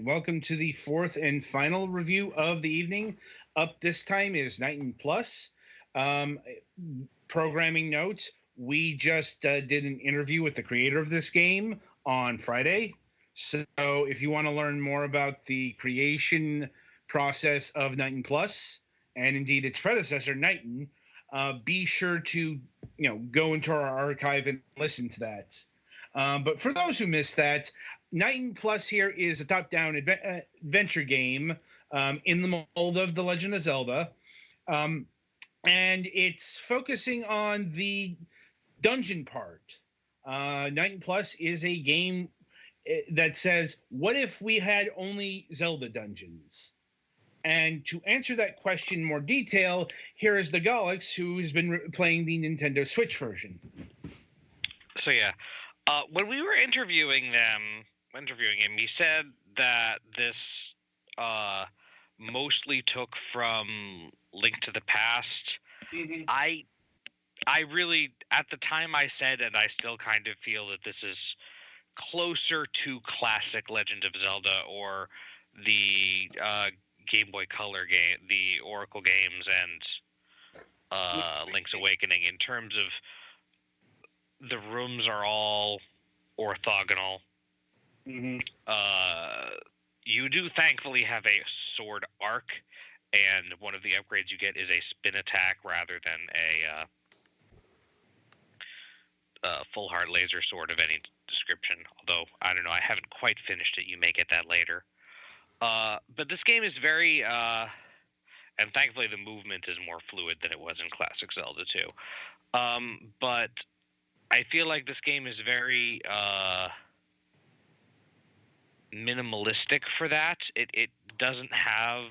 right, welcome to the fourth and final review of the evening. Up this time is Knightin Plus. Um, Programming notes: we just did an interview with the creator of this game on Friday. So if you want to learn more about the creation process of Knightin Plus and indeed its predecessor, Knightin, be sure to go into our archive and listen to that. But for those who missed that, Knightin Plus here is a top-down adventure game in the mold of The Legend of Zelda, um, and it's focusing on the dungeon part. Knightin Plus is a game that says, "What if we had only Zelda dungeons?" And to answer that question in more detail, here is the Galax, who's been playing the Nintendo Switch version. So yeah, when we were interviewing him, he said that this mostly took from Link to the Past. Mm-hmm. I really, at the time I said, and I still kind of feel that this is closer to classic Legend of Zelda or the Game Boy Color game, the Oracle games, and Link's Awakening in terms of the rooms are all orthogonal. Mm-hmm. You do thankfully have a sword arc, and one of the upgrades you get is a spin attack rather than a full heart laser sword of any description. Although I don't know, I haven't quite finished it. You may get that later. But this game is very, and thankfully the movement is more fluid than it was in classic Zelda 2. But I feel like this game is very minimalistic for that. It doesn't have,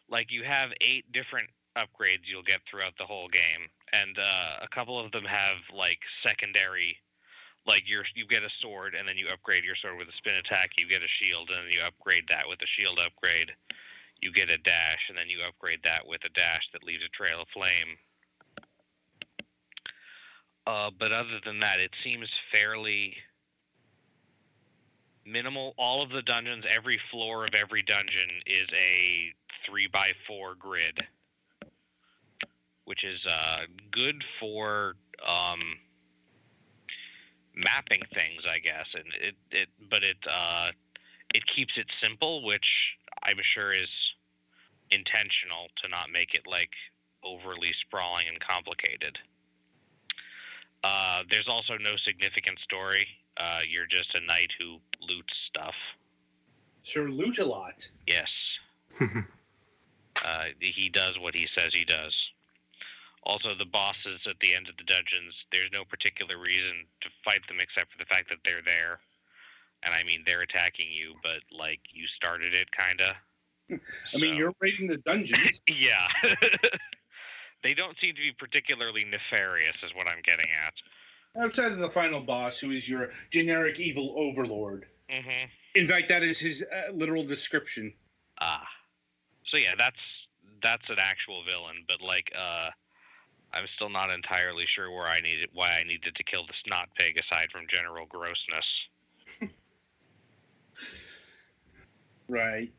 like, you have 8 different upgrades you'll get throughout the whole game, and a couple of them have like secondary, like you get a sword and then you upgrade your sword with a spin attack, you get a shield and then you upgrade that with a shield upgrade, you get a dash and then you upgrade that with a dash that leaves a trail of flame. But other than that, it seems fairly minimal. All of the dungeons, every floor of every dungeon is a 3x4 grid, which is good for mapping things, I guess. And it keeps it simple, which I'm sure is intentional to not make it like overly sprawling and complicated. There's also no significant story. You're just a knight who loots stuff. Sure, loot a lot. Yes. He does what he says he does. Also, the bosses at the end of the dungeons, there's no particular reason to fight them except for the fact that they're there. And I mean, they're attacking you, but like you started it, kinda. I mean, you're raiding the dungeons. Yeah. They don't seem to be particularly nefarious, is what I'm getting at. Outside of the final boss, who is your generic evil overlord. Mm-hmm. In fact, that is his literal description. So yeah, that's an actual villain, but like, I'm still not entirely sure why I needed to kill the snot pig aside from general grossness. Right.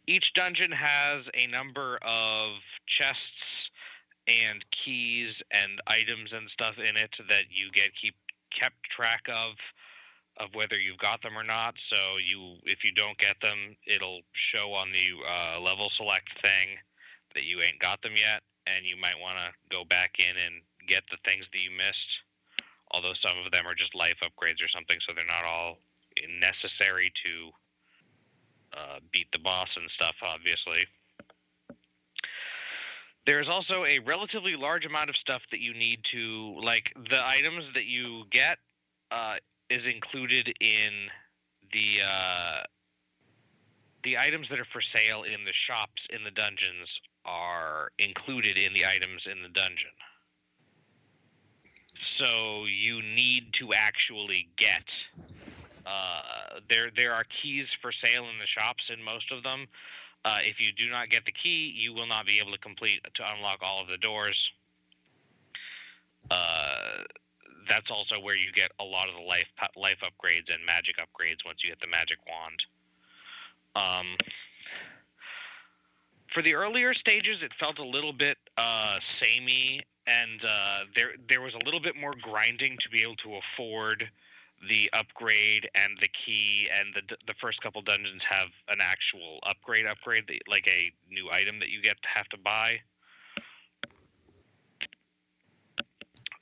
Each dungeon has a number of chests and keys and items and stuff in it that you kept track of whether you've got them or not. So if you don't get them, it'll show on the level select thing that you ain't got them yet, and you might want to go back in and get the things that you missed. Although some of them are just life upgrades or something, so they're not all necessary to beat the boss and stuff, obviously. There's also a relatively large amount of stuff that you need to, like, the items that you get is included in the items that are for sale in the shops in the dungeons are included in the items in the dungeon. So you need to actually get there are keys for sale in the shops in most of them. If you do not get the key, you will not be able to unlock all of the doors. that's also where you get a lot of the life upgrades and magic upgrades once you get the magic wand. For the earlier stages, it felt a little bit samey, and there was a little bit more grinding to be able to afford the upgrade and the key, and the first couple dungeons have an actual upgrade like a new item that you have to buy.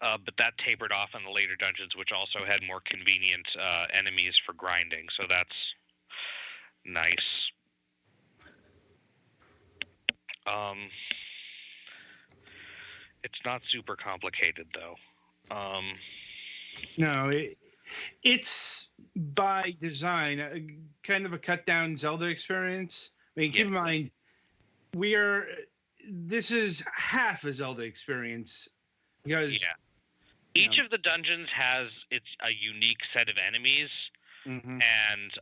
But that tapered off in the later dungeons, which also had more convenient enemies for grinding, so that's nice. It's not super complicated, though. No, it's by design kind of a cut down Zelda experience. I mean, keep in mind, this is half a Zelda experience because each of the dungeons has a unique set of enemies, and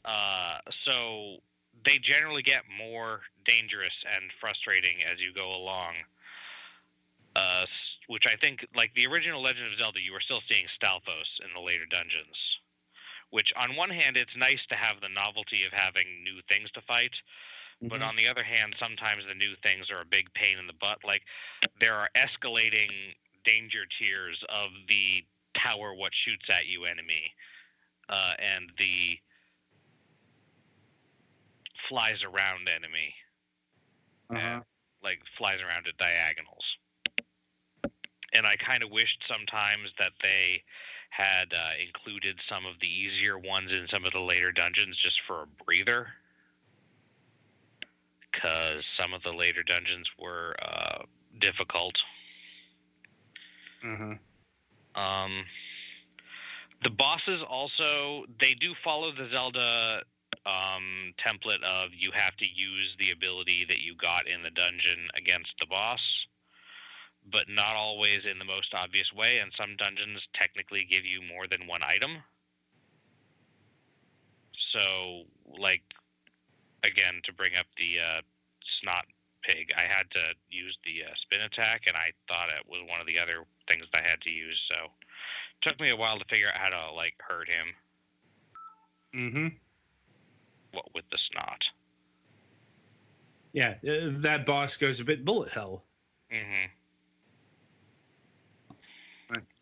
so they generally get more dangerous and frustrating as you go along. Which I think, like the original Legend of Zelda, you were still seeing Stalfos in the later dungeons. Which, on one hand, it's nice to have the novelty of having new things to fight, but on the other hand, sometimes the new things are a big pain in the butt. Like, there are escalating danger tiers of the tower what shoots at you enemy, and the flies around enemy, and, like flies around at diagonals. And I kind of wished sometimes that they had included some of the easier ones in some of the later dungeons just for a breather. Because some of the later dungeons were difficult. The bosses also, they do follow the Zelda template of you have to use the ability that you got in the dungeon against the boss, but not always in the most obvious way, and some dungeons technically give you more than one item. So, like, again, to bring up the snot pig, I had to use the spin attack, and I thought it was one of the other things that I had to use, so it took me a while to figure out how to, like, hurt him. What with the snot. Yeah, that boss goes a bit bullet hell.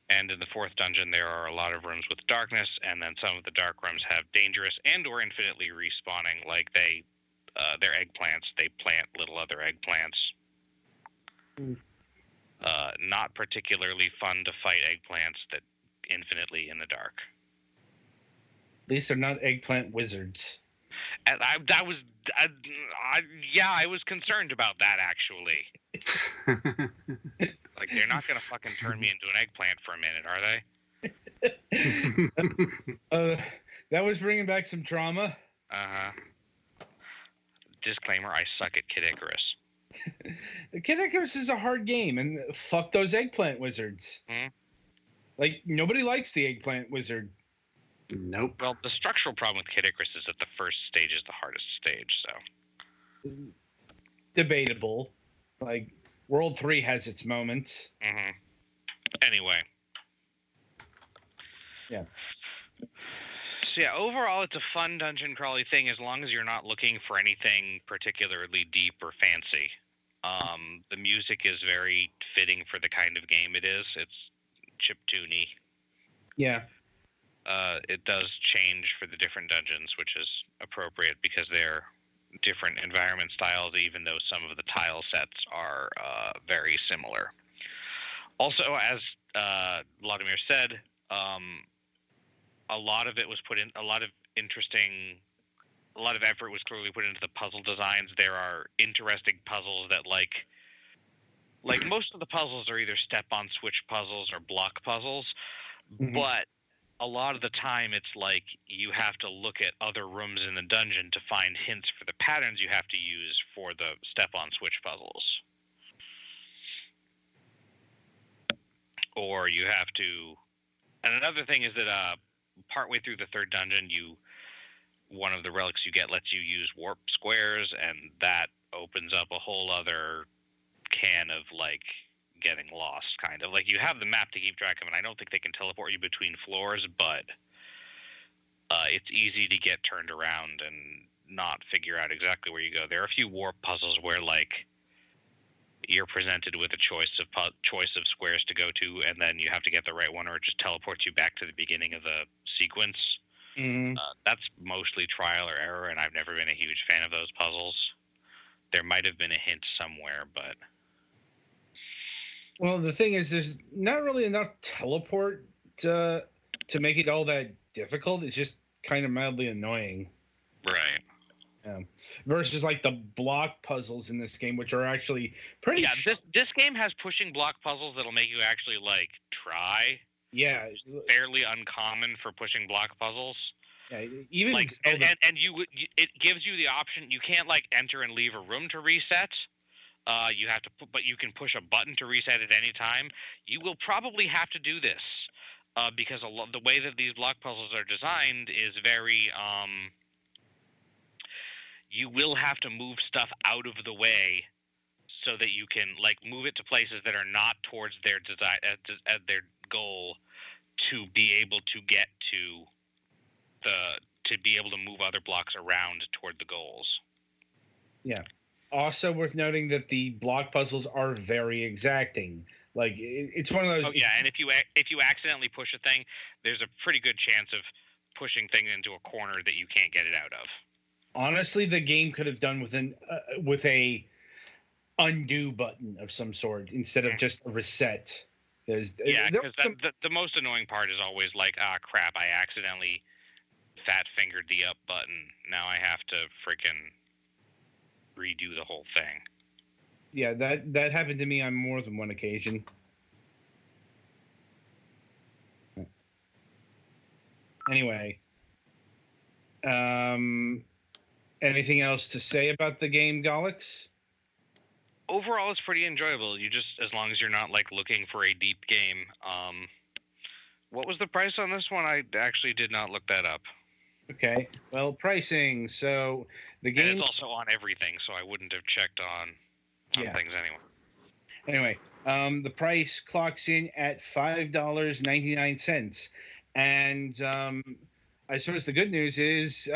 And in the fourth dungeon, there are a lot of rooms with darkness, and then some of the dark rooms have dangerous and or infinitely respawning, like they're eggplants. They plant little other eggplants. Not particularly fun to fight eggplants that infinitely in the dark. At least they're not eggplant wizards. And I was concerned about that, actually. Like, they're not going to fucking turn me into an eggplant for a minute, are they? That was bringing back some trauma. Disclaimer, I suck at Kid Icarus. Kid Icarus is a hard game, and fuck those eggplant wizards. Like, nobody likes the eggplant wizard. Nope. Well, the structural problem with Kid Icarus is that the first stage is the hardest stage, so. Debatable. Like, World 3 has its moments. Anyway. Yeah. So yeah, overall it's a fun dungeon crawly thing as long as you're not looking for anything particularly deep or fancy. The music is very fitting for the kind of game it is. It's chiptune-y. Yeah. It does change for the different dungeons, which is appropriate because they're different environment styles, even though some of the tile sets are very similar. Also, as Vladimir said, a lot of it was put in, a lot of effort was clearly put into the puzzle designs. There are interesting puzzles that, like most of the puzzles are either step-on switch puzzles or block puzzles, but a lot of the time it's like you have to look at other rooms in the dungeon to find hints for the patterns you have to use for the step-on switch puzzles. Or you have to... And another thing is that partway through the third dungeon, one of the relics you get lets you use warp squares, and that opens up a whole other can of, like, getting lost, kind of. Like, you have the map to keep track of, and I don't think they can teleport you between floors, but it's easy to get turned around and not figure out exactly where you go. There are a few warp puzzles where, like, you're presented with a choice of squares to go to, and then you have to get the right one, or it just teleports you back to the beginning of the sequence. Mm-hmm. That's mostly trial or error, and I've never been a huge fan of those puzzles. There might have been a hint somewhere, but... Well, the thing is, there's not really enough teleport to make it all that difficult. It's just kind of mildly annoying. Right. Versus like the block puzzles in this game, which are actually pretty. Yeah, this game has pushing block puzzles that'll make you actually like try. Yeah, fairly uncommon for pushing block puzzles. Yeah, even like and it gives you the option. You can't like enter and leave a room to reset. You have to but you can push a button to reset at any time. You will probably have to do this because the way that these block puzzles are designed is very you will have to move stuff out of the way so that you can like move it to places that are not towards their design at their goal to be able to get to be able to move other blocks around toward the goals. Yeah. Also worth noting that the block puzzles are very exacting. Like it's one of those. Oh yeah, and if you accidentally push a thing, there's a pretty good chance of pushing things into a corner that you can't get it out of. Honestly, the game could have done with a undo button of some sort instead of just a reset. Because the most annoying part is always like, crap, I accidentally fat fingered the up button. Now I have to freaking redo the whole thing. Yeah, that happened to me on more than one occasion. Anyway, anything else to say about the game, Golix? Overall, it's pretty enjoyable. You just, as long as you're not like looking for a deep game. What was the price on this one? I actually did not look that up. Okay, well, pricing. So the game is also on everything, so I wouldn't have checked on things anyway. Anyway, the price clocks in at $5.99, and I suppose the good news is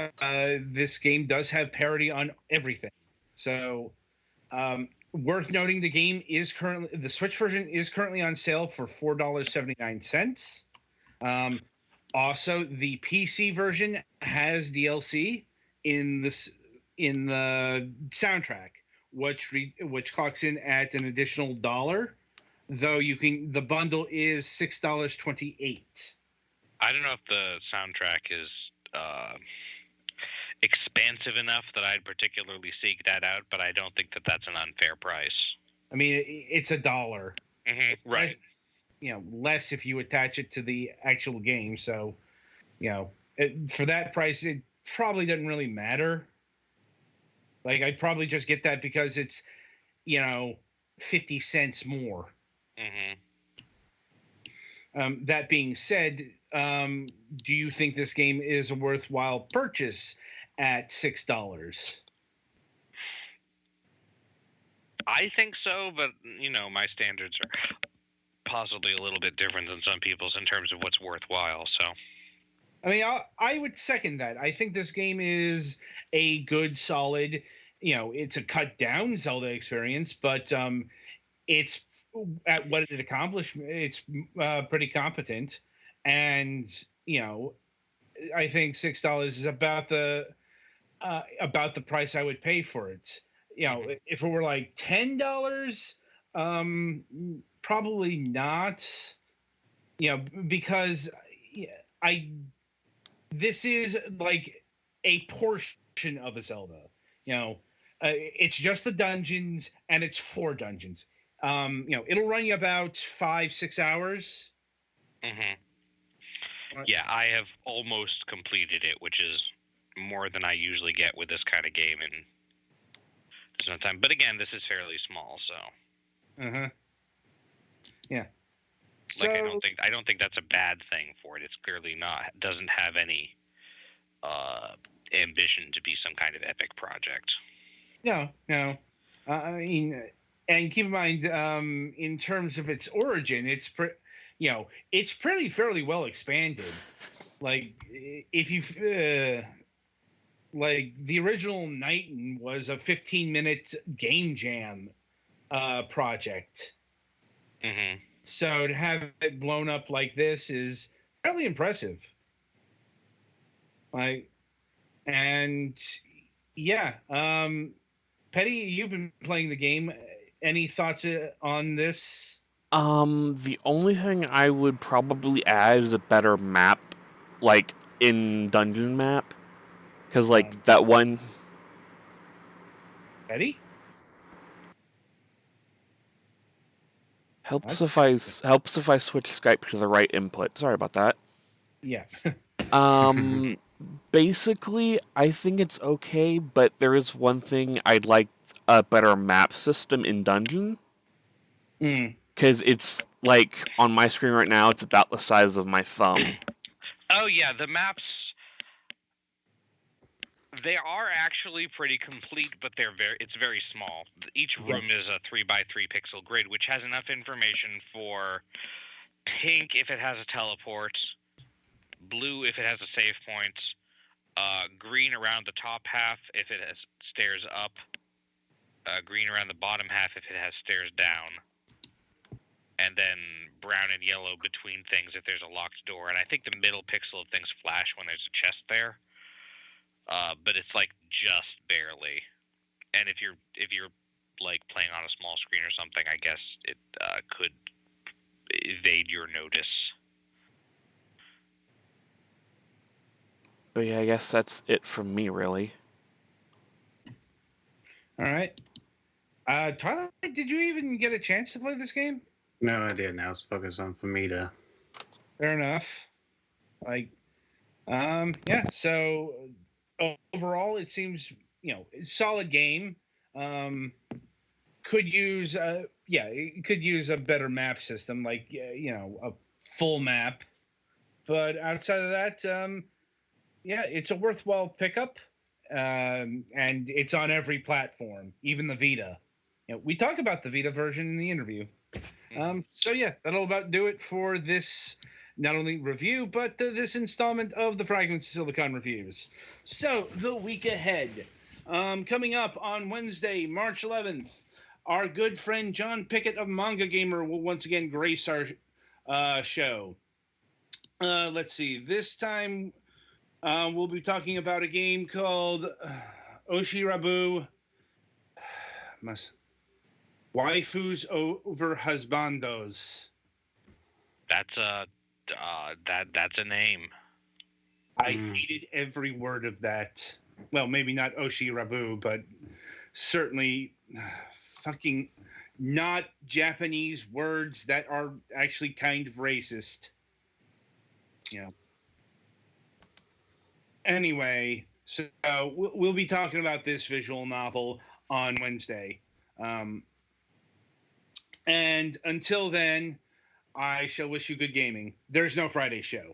this game does have parity on everything. So, worth noting, the Switch version is currently on sale for $4.79. Also, the PC version has DLC in the soundtrack, which clocks in at an additional $1. Though the bundle is $6.28. I don't know if the soundtrack is expansive enough that I'd particularly seek that out, but I don't think that that's an unfair price. I mean, it's $1. Mm-hmm, right. Less if you attach it to the actual game. So, for that price, it probably doesn't really matter. Like, I'd probably just get that because it's, 50 cents more. Mm-hmm. That being said, do you think this game is a worthwhile purchase at $6? I think so, but, my standards are possibly a little bit different than some people's in terms of what's worthwhile, so... I mean, I would second that. I think this game is a good, solid, it's a cut down Zelda experience, but it's at what it accomplished. It's pretty competent, and I think $6 is about the price I would pay for it. If it were like $10, probably not. Because this is like a portion of a Zelda. It's just the dungeons, and it's 4 dungeons. It'll run you about 5-6 hours. Mm-hmm. Yeah, I have almost completed it, which is more than I usually get with this kind of game in no time. But again, this is fairly small, so. Uh-huh. Yeah. Like, I don't think that's a bad thing for it. It's clearly doesn't have any ambition to be some kind of epic project. No. I mean, And keep in mind, in terms of its origin, it's pretty fairly well expanded. Like if you like the original Knightin was a 15-minute game jam project. Mm-hmm. So to have it blown up like this is fairly impressive. Like, and yeah, Petty, you've been playing the game. Any thoughts on this? The only thing I would probably add is a better map, like in dungeon map, because like that one Petty? helps if That's I switch Skype to the right input. Sorry about that. yeah. Um, basically, I think it's okay, but there is one thing I'd like a better map system in dungeon. Mm. Because it's like on my screen right now, it's about the size of my thumb. Oh yeah, the maps, they are actually pretty complete, but it's very small. Each room is a 3x3 pixel grid, which has enough information for pink if it has a teleport, blue if it has a save point, green around the top half if it has stairs up, green around the bottom half if it has stairs down, and then brown and yellow between things if there's a locked door. And I think the middle pixel of things flash when there's a chest there, but it's like just barely. And if you're like playing on a small screen or something, I guess it could evade your notice. But yeah, I guess that's it from me, really. All right. Twilight, did you even get a chance to play this game? No, I didn't. I was focused on Famita. Fair enough. Like, yeah. So overall, it seems solid game. Could use it could use a better map system, like a full map. But outside of that, yeah, it's a worthwhile pickup, and it's on every platform, even the Vita. We talk about the Vita version in the interview. So yeah, that'll about do it for this not only review but this installment of the Fragments of Silicon reviews. So the week ahead, coming up on Wednesday, March 11th, our good friend John Pickett of Manga Gamer will once again grace our show. Let's see. This time we'll be talking about a game called Oshirabu Waifus Over Husbandos. That's a name. I hated every word of that. Well, maybe not Oshirabu, but certainly fucking not Japanese words that are actually kind of racist. Anyway, so we'll be talking about this visual novel on Wednesday. And until then, I shall wish you good gaming. There's no Friday show.